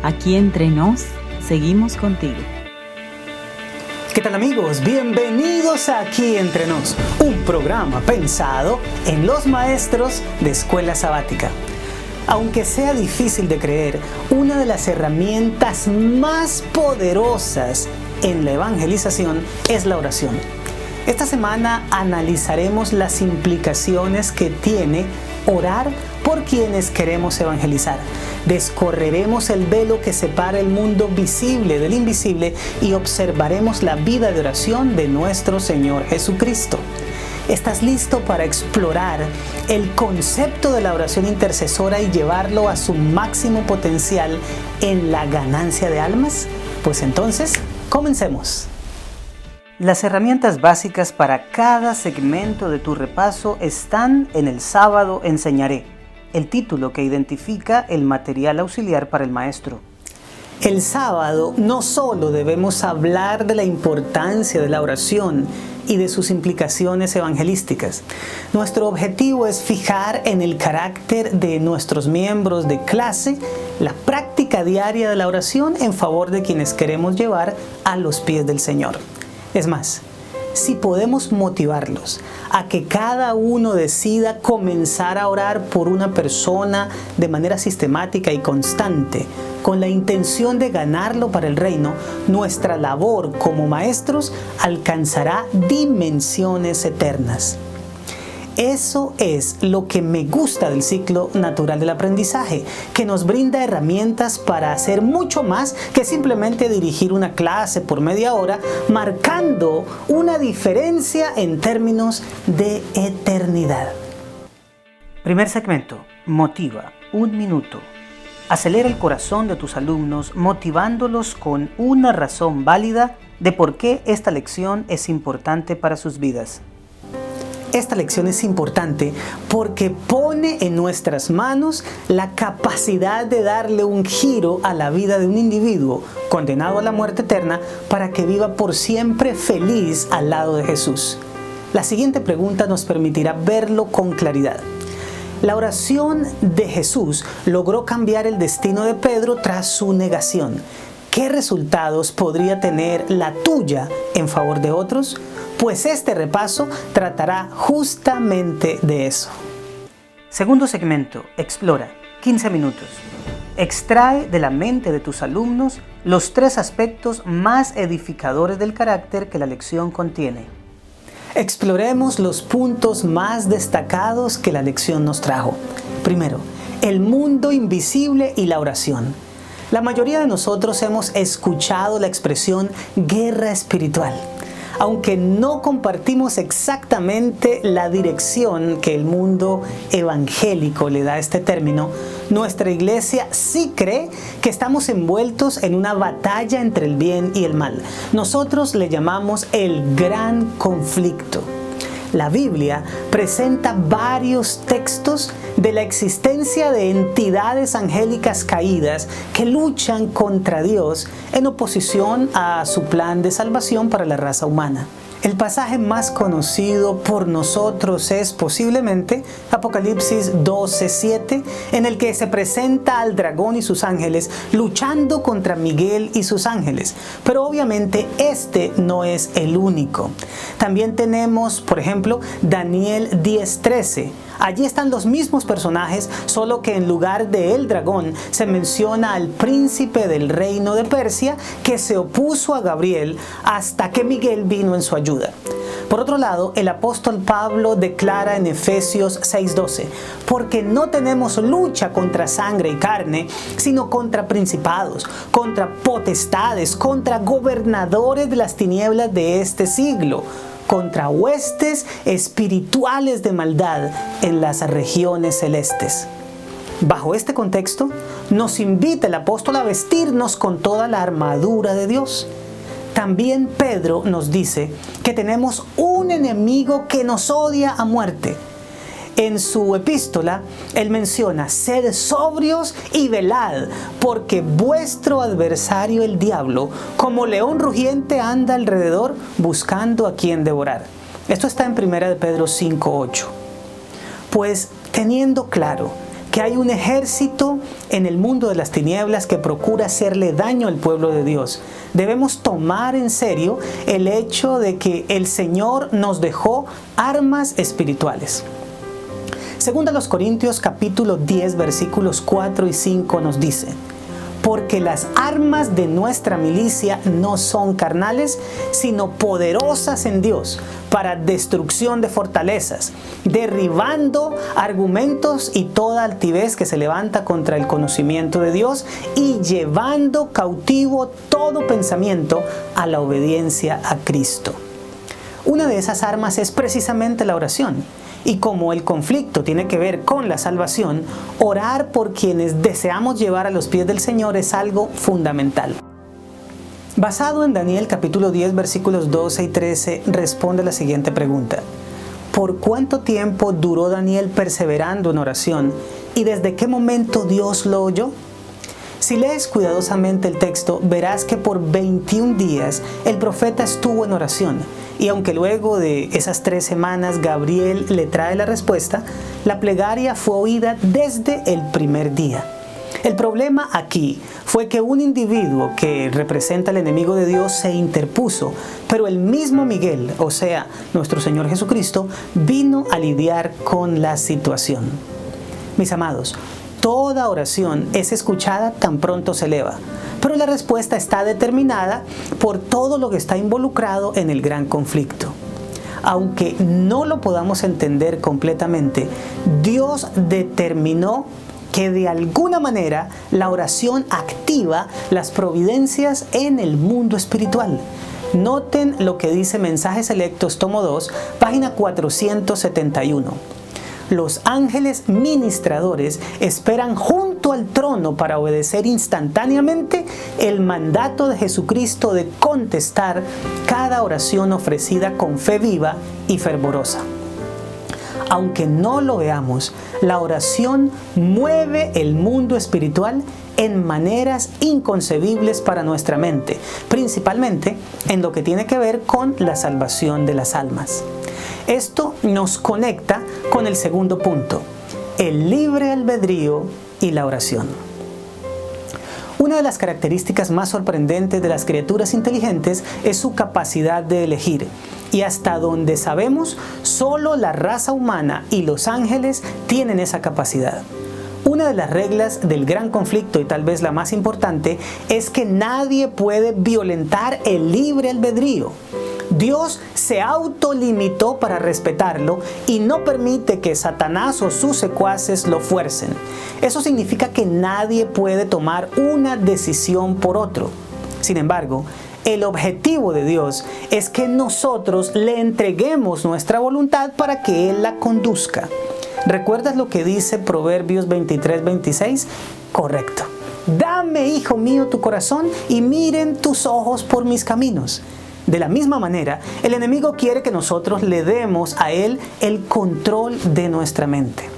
Aquí entre nos, seguimos contigo. ¿Qué tal, amigos? Bienvenidos a Aquí Entre Nos, un programa pensado en los maestros de escuela sabática. Aunque sea difícil de creer, una de las herramientas más poderosas en la evangelización es la oración. Esta semana analizaremos las implicaciones que tiene orar por quienes queremos evangelizar. Descorreremos el velo que separa el mundo visible del invisible y observaremos la vida de oración de nuestro Señor Jesucristo. ¿Estás listo para explorar el concepto de la oración intercesora y llevarlo a su máximo potencial en la ganancia de almas? Pues entonces, comencemos. Las herramientas básicas para cada segmento de tu repaso están en El Sábado Enseñaré, el título que identifica el material auxiliar para el maestro. El sábado no solo debemos hablar de la importancia de la oración y de sus implicaciones evangelísticas. Nuestro objetivo es fijar en el carácter de nuestros miembros de clase la práctica diaria de la oración en favor de quienes queremos llevar a los pies del Señor. Es más, si podemos motivarlos a que cada uno decida comenzar a orar por una persona de manera sistemática y constante, con la intención de ganarlo para el reino, nuestra labor como maestros alcanzará dimensiones eternas. Eso es lo que me gusta del ciclo natural del aprendizaje, que nos brinda herramientas para hacer mucho más que simplemente dirigir una clase por media hora, marcando una diferencia en términos de eternidad. Primer segmento, motiva, 1 minuto. Acelera el corazón de tus alumnos motivándolos con una razón válida de por qué esta lección es importante para sus vidas. Esta lección es importante porque pone en nuestras manos la capacidad de darle un giro a la vida de un individuo condenado a la muerte eterna para que viva por siempre feliz al lado de Jesús. La siguiente pregunta nos permitirá verlo con claridad. La oración de Jesús logró cambiar el destino de Pedro tras su negación. ¿Qué resultados podría tener la tuya en favor de otros? Pues este repaso tratará justamente de eso. Segundo segmento, explora, 15 minutos. Extrae de la mente de tus alumnos los 3 aspectos más edificadores del carácter que la lección contiene. Exploremos los puntos más destacados que la lección nos trajo. Primero, el mundo invisible y la oración. La mayoría de nosotros hemos escuchado la expresión guerra espiritual. Aunque no compartimos exactamente la dirección que el mundo evangélico le da a este término, nuestra iglesia sí cree que estamos envueltos en una batalla entre el bien y el mal. Nosotros le llamamos el gran conflicto. La Biblia presenta varios textos de la existencia de entidades angélicas caídas que luchan contra Dios en oposición a su plan de salvación para la raza humana. El pasaje más conocido por nosotros es posiblemente Apocalipsis 12:7, en el que se presenta al dragón y sus ángeles luchando contra Miguel y sus ángeles. Pero obviamente este no es el único. También tenemos, por ejemplo, Daniel 10:13. Allí están los mismos personajes, solo que en lugar de el dragón se menciona al príncipe del reino de Persia que se opuso a Gabriel hasta que Miguel vino en su ayuda. Por otro lado, el apóstol Pablo declara en Efesios 6:12, porque no tenemos lucha contra sangre y carne, sino contra principados, contra potestades, contra gobernadores de las tinieblas de este siglo, contra huestes espirituales de maldad en las regiones celestes. Bajo este contexto, nos invita el apóstol a vestirnos con toda la armadura de Dios. También Pedro nos dice que tenemos un enemigo que nos odia a muerte. En su epístola, él menciona, sed sobrios y velad, porque vuestro adversario el diablo, como león rugiente, anda alrededor buscando a quien devorar. Esto está en 1 de Pedro 5:8. Pues teniendo claro que hay un ejército en el mundo de las tinieblas que procura hacerle daño al pueblo de Dios. Debemos tomar en serio el hecho de que el Señor nos dejó armas espirituales. Según los Corintios capítulo 10 versículos 4 y 5 nos dice: porque las armas de nuestra milicia no son carnales, sino poderosas en Dios para destrucción de fortalezas, derribando argumentos y toda altivez que se levanta contra el conocimiento de Dios y llevando cautivo todo pensamiento a la obediencia a Cristo. Una de esas armas es precisamente la oración. Y como el conflicto tiene que ver con la salvación, orar por quienes deseamos llevar a los pies del Señor es algo fundamental. Basado en Daniel capítulo 10 versículos 12 y 13, responde la siguiente pregunta: ¿por cuánto tiempo duró Daniel perseverando en oración y desde qué momento Dios lo oyó? Si lees cuidadosamente el texto, verás que por 21 días el profeta estuvo en oración. Y aunque luego de esas 3 semanas Gabriel le trae la respuesta, la plegaria fue oída desde el primer día. El problema aquí fue que un individuo que representa al enemigo de Dios se interpuso, pero el mismo Miguel, o sea, nuestro Señor Jesucristo, vino a lidiar con la situación. Mis amados, toda oración es escuchada tan pronto se eleva, pero la respuesta está determinada por todo lo que está involucrado en el gran conflicto. Aunque no lo podamos entender completamente, Dios determinó que de alguna manera la oración activa las providencias en el mundo espiritual. Noten lo que dice Mensajes Selectos, tomo 2, página 471. Los ángeles ministradores esperan junto al trono para obedecer instantáneamente el mandato de Jesucristo de contestar cada oración ofrecida con fe viva y fervorosa. Aunque no lo veamos, la oración mueve el mundo espiritual en maneras inconcebibles para nuestra mente, principalmente en lo que tiene que ver con la salvación de las almas. Esto nos conecta con el segundo punto, el libre albedrío y la oración. Una de las características más sorprendentes de las criaturas inteligentes es su capacidad de elegir. Y hasta donde sabemos, solo la raza humana y los ángeles tienen esa capacidad. Una de las reglas del gran conflicto, y tal vez la más importante, es que nadie puede violentar el libre albedrío. Dios se autolimitó para respetarlo y no permite que Satanás o sus secuaces lo fuercen. Eso significa que nadie puede tomar una decisión por otro. Sin embargo, el objetivo de Dios es que nosotros le entreguemos nuestra voluntad para que Él la conduzca. ¿Recuerdas lo que dice Proverbios 23:26? Correcto. Dame, hijo mío, tu corazón y miren tus ojos por mis caminos. De la misma manera, el enemigo quiere que nosotros le demos a él el control de nuestra mente.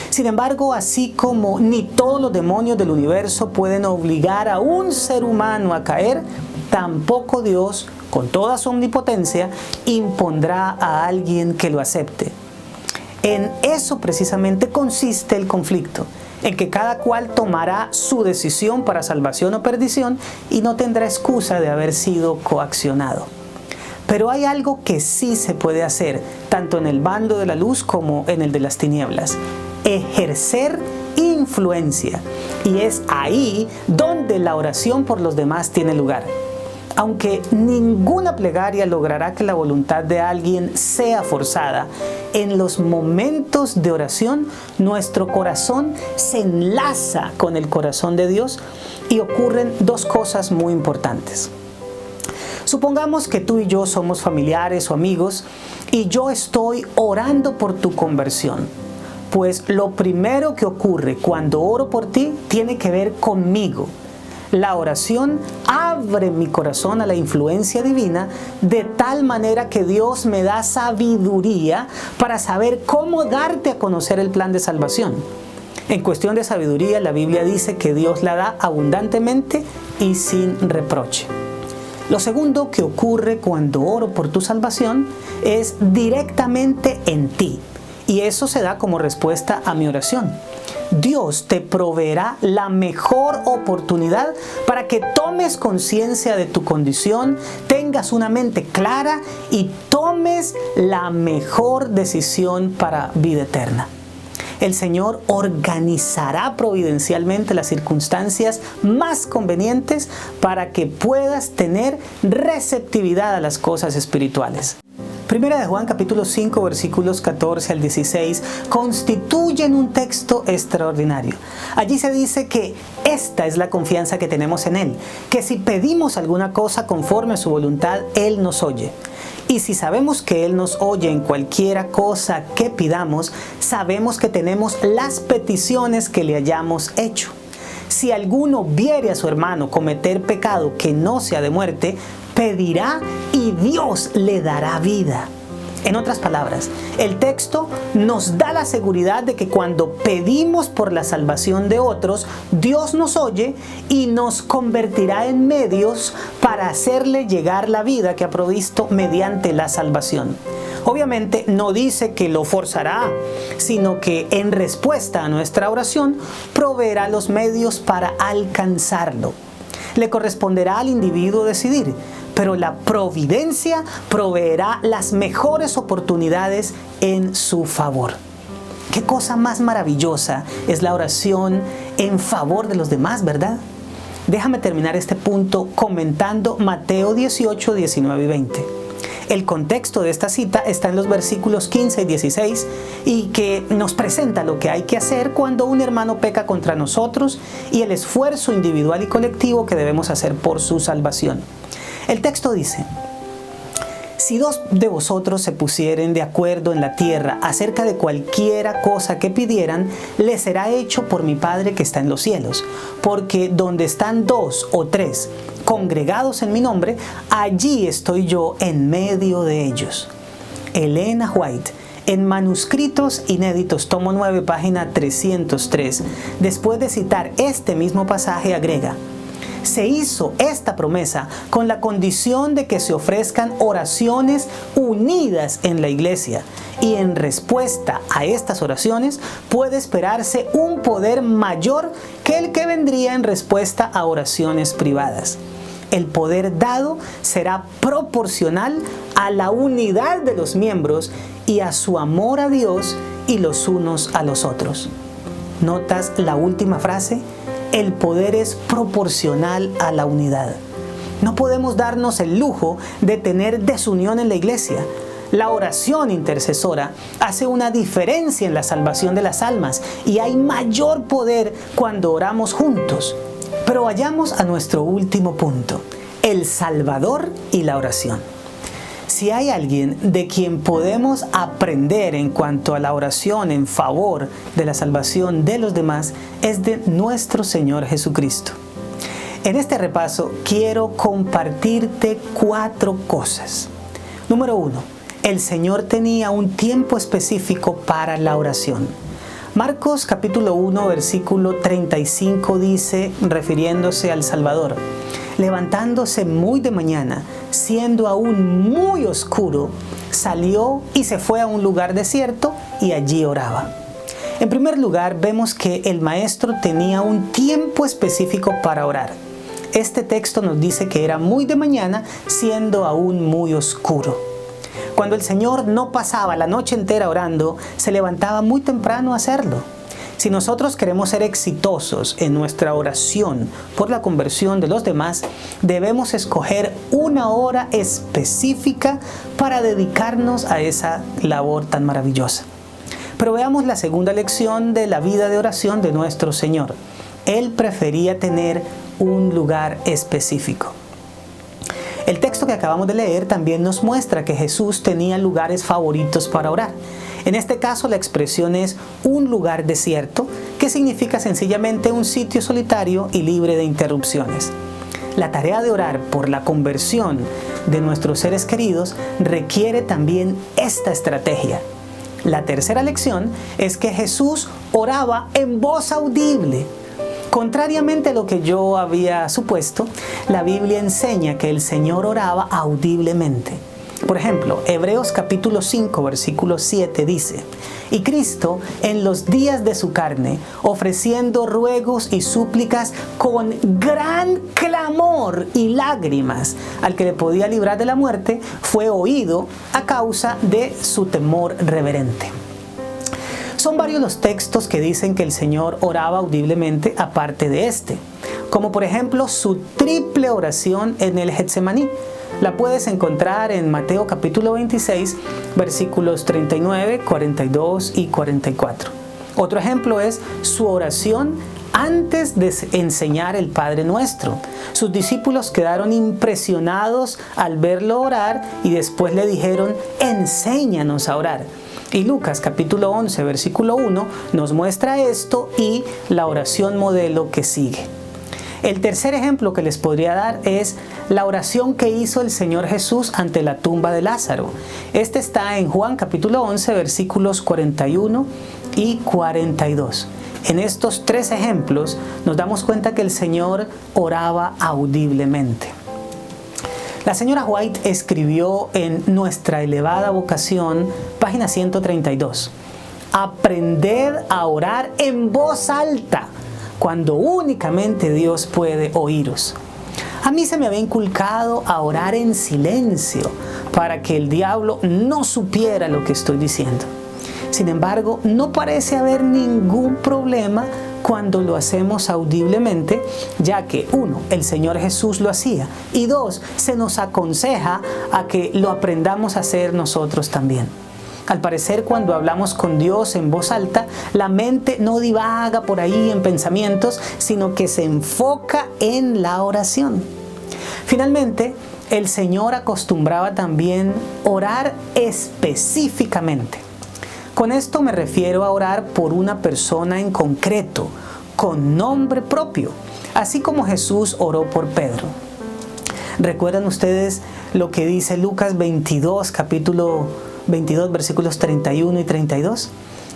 Sin embargo, así como ni todos los demonios del universo pueden obligar a un ser humano a caer, tampoco Dios, con toda su omnipotencia, impondrá a alguien que lo acepte. En eso precisamente consiste el conflicto, en que cada cual tomará su decisión para salvación o perdición y no tendrá excusa de haber sido coaccionado. Pero hay algo que sí se puede hacer, tanto en el bando de la luz como en el de las tinieblas: ejercer influencia. Y es ahí donde la oración por los demás tiene lugar. Aunque ninguna plegaria logrará que la voluntad de alguien sea forzada, en los momentos de oración nuestro corazón se enlaza con el corazón de Dios y ocurren 2 cosas muy importantes. Supongamos que tú y yo somos familiares o amigos y yo estoy orando por tu conversión. Pues lo primero que ocurre cuando oro por ti tiene que ver conmigo. La oración abre mi corazón a la influencia divina de tal manera que Dios me da sabiduría para saber cómo darte a conocer el plan de salvación. En cuestión de sabiduría, la Biblia dice que Dios la da abundantemente y sin reproche. Lo segundo que ocurre cuando oro por tu salvación es directamente en ti. Y eso se da como respuesta a mi oración. Dios te proveerá la mejor oportunidad para que tomes conciencia de tu condición, tengas una mente clara y tomes la mejor decisión para vida eterna. El Señor organizará providencialmente las circunstancias más convenientes para que puedas tener receptividad a las cosas espirituales. Primera de Juan capítulo 5 versículos 14 al 16 constituyen un texto extraordinario. Allí se dice que esta es la confianza que tenemos en Él, que si pedimos alguna cosa conforme a su voluntad, Él nos oye. Y si sabemos que Él nos oye en cualquiera cosa que pidamos, sabemos que tenemos las peticiones que le hayamos hecho. Si alguno viere a su hermano cometer pecado que no sea de muerte, pedirá y Dios le dará vida. En otras palabras, el texto nos da la seguridad de que cuando pedimos por la salvación de otros, Dios nos oye y nos convertirá en medios para hacerle llegar la vida que ha provisto mediante la salvación. Obviamente no dice que lo forzará, sino que en respuesta a nuestra oración proveerá los medios para alcanzarlo. Le corresponderá al individuo decidir, pero la providencia proveerá las mejores oportunidades en su favor. Qué cosa más maravillosa es la oración en favor de los demás, ¿verdad? Déjame terminar este punto comentando Mateo 18, 19 y 20. El contexto de esta cita está en los versículos 15 y 16 y que nos presenta lo que hay que hacer cuando un hermano peca contra nosotros y el esfuerzo individual y colectivo que debemos hacer por su salvación. El texto dice: si dos de vosotros se pusieren de acuerdo en la tierra acerca de cualquiera cosa que pidieran, les será hecho por mi Padre que está en los cielos. Porque donde están dos o tres congregados en mi nombre, allí estoy yo en medio de ellos. Elena White, en Manuscritos Inéditos, tomo 9, página 303, después de citar este mismo pasaje, agrega: se hizo esta promesa con la condición de que se ofrezcan oraciones unidas en la iglesia, y en respuesta a estas oraciones puede esperarse un poder mayor que el que vendría en respuesta a oraciones privadas. El poder dado será proporcional a la unidad de los miembros y a su amor a Dios y los unos a los otros. ¿Notas la última frase? El poder es proporcional a la unidad. No podemos darnos el lujo de tener desunión en la iglesia. La oración intercesora hace una diferencia en la salvación de las almas y hay mayor poder cuando oramos juntos. Pero vayamos a nuestro último punto: el Salvador y la oración. Si hay alguien de quien podemos aprender en cuanto a la oración en favor de la salvación de los demás, es de nuestro Señor Jesucristo. En este repaso quiero compartirte 4 cosas. Número 1. El Señor tenía un tiempo específico para la oración. Marcos capítulo 1 versículo 35 dice, refiriéndose al Salvador: levantándose muy de mañana, siendo aún muy oscuro, salió y se fue a un lugar desierto y allí oraba. En primer lugar, vemos que el maestro tenía un tiempo específico para orar. Este texto nos dice que era muy de mañana, siendo aún muy oscuro. Cuando el Señor no pasaba la noche entera orando, se levantaba muy temprano a hacerlo. Si nosotros queremos ser exitosos en nuestra oración por la conversión de los demás, debemos escoger una hora específica para dedicarnos a esa labor tan maravillosa. Pero veamos la segunda lección de la vida de oración de nuestro Señor. Él prefería tener un lugar específico. El texto que acabamos de leer también nos muestra que Jesús tenía lugares favoritos para orar. En este caso, la expresión es un lugar desierto, que significa sencillamente un sitio solitario y libre de interrupciones. La tarea de orar por la conversión de nuestros seres queridos requiere también esta estrategia. La tercera lección es que Jesús oraba en voz audible. Contrariamente a lo que yo había supuesto, la Biblia enseña que el Señor oraba audiblemente. Por ejemplo, Hebreos capítulo 5, versículo 7 dice: y Cristo, en los días de su carne, ofreciendo ruegos y súplicas con gran clamor y lágrimas al que le podía librar de la muerte, fue oído a causa de su temor reverente. Son varios los textos que dicen que el Señor oraba audiblemente aparte de este, como por ejemplo su triple oración en el Getsemaní. La puedes encontrar en Mateo capítulo 26, versículos 39, 42 y 44. Otro ejemplo es su oración antes de enseñar el Padre Nuestro. Sus discípulos quedaron impresionados al verlo orar y después le dijeron: enséñanos a orar. Y Lucas capítulo 11, versículo 1 nos muestra esto y la oración modelo que sigue. El tercer ejemplo que les podría dar es la oración que hizo el Señor Jesús ante la tumba de Lázaro. Este está en Juan capítulo 11, versículos 41 y 42. En estos tres ejemplos nos damos cuenta que el Señor oraba audiblemente. La señora White escribió en Nuestra elevada vocación, página 132: aprended a orar en voz alta, cuando únicamente Dios puede oíros. A mí se me había inculcado a orar en silencio para que el diablo no supiera lo que estoy diciendo. Sin embargo, no parece haber ningún problema cuando lo hacemos audiblemente, ya que 1, el Señor Jesús lo hacía, y 2, se nos aconseja a que lo aprendamos a hacer nosotros también. Al parecer, cuando hablamos con Dios en voz alta, la mente no divaga por ahí en pensamientos, sino que se enfoca en la oración. Finalmente, el Señor acostumbraba también orar específicamente. Con esto me refiero a orar por una persona en concreto, con nombre propio, así como Jesús oró por Pedro. ¿Recuerdan ustedes lo que dice Lucas 22, capítulo 22, versículos 31 y 32?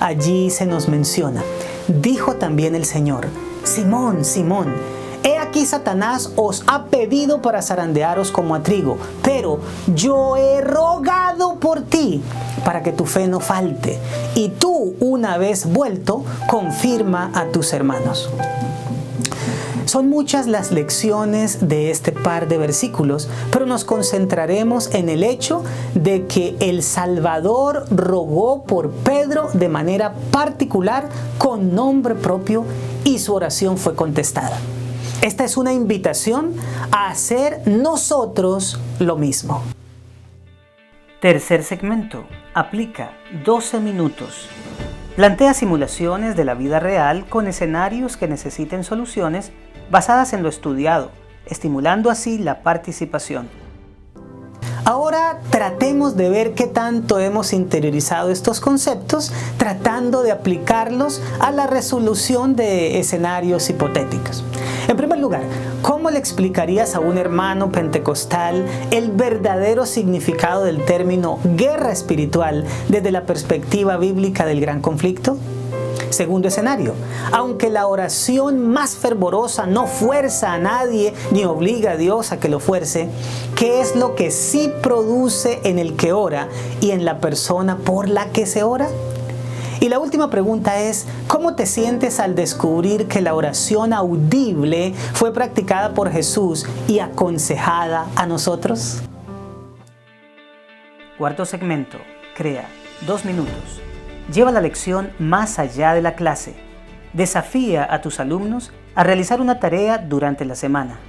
Allí se nos menciona: dijo también el Señor: Simón, Simón, he aquí Satanás os ha pedido para zarandearos como a trigo, pero yo he rogado por ti para que tu fe no falte, y tú, una vez vuelto, confirma a tus hermanos. Son muchas las lecciones de este par de versículos, pero nos concentraremos en el hecho de que el Salvador rogó por Pedro de manera particular, con nombre propio, y su oración fue contestada. Esta es una invitación a hacer nosotros lo mismo. Tercer segmento. Aplica 12 minutos. Plantea simulaciones de la vida real con escenarios que necesiten soluciones basadas en lo estudiado, estimulando así la participación. Ahora tratemos de ver qué tanto hemos interiorizado estos conceptos, tratando de aplicarlos a la resolución de escenarios hipotéticos. En primer lugar, ¿cómo le explicarías a un hermano pentecostal el verdadero significado del término guerra espiritual desde la perspectiva bíblica del gran conflicto? Segundo escenario: aunque la oración más fervorosa no fuerza a nadie ni obliga a Dios a que lo fuerce, ¿qué es lo que sí produce en el que ora y en la persona por la que se ora? Y la última pregunta es: ¿cómo te sientes al descubrir que la oración audible fue practicada por Jesús y aconsejada a nosotros? Cuarto segmento. Crea 2 minutos. Lleva la lección más allá de la clase. Desafía a tus alumnos a realizar una tarea durante la semana.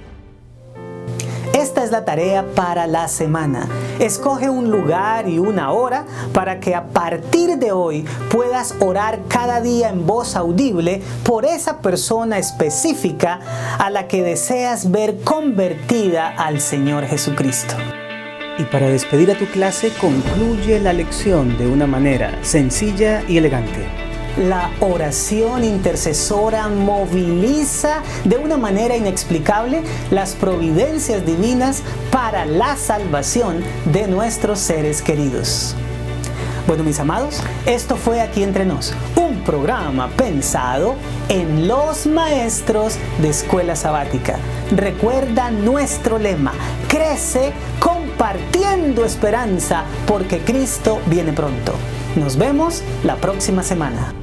Esta es la tarea para la semana. Escoge un lugar y una hora para que a partir de hoy puedas orar cada día en voz audible por esa persona específica a la que deseas ver convertida al Señor Jesucristo. Y para despedir a tu clase, concluye la lección de una manera sencilla y elegante. La oración intercesora moviliza de una manera inexplicable las providencias divinas para la salvación de nuestros seres queridos. Bueno, mis amados, esto fue Aquí Entre Nos, un programa pensado en los maestros de Escuela Sabática. Recuerda nuestro lema: crece, comparte compartiendo esperanza porque Cristo viene pronto. Nos vemos la próxima semana.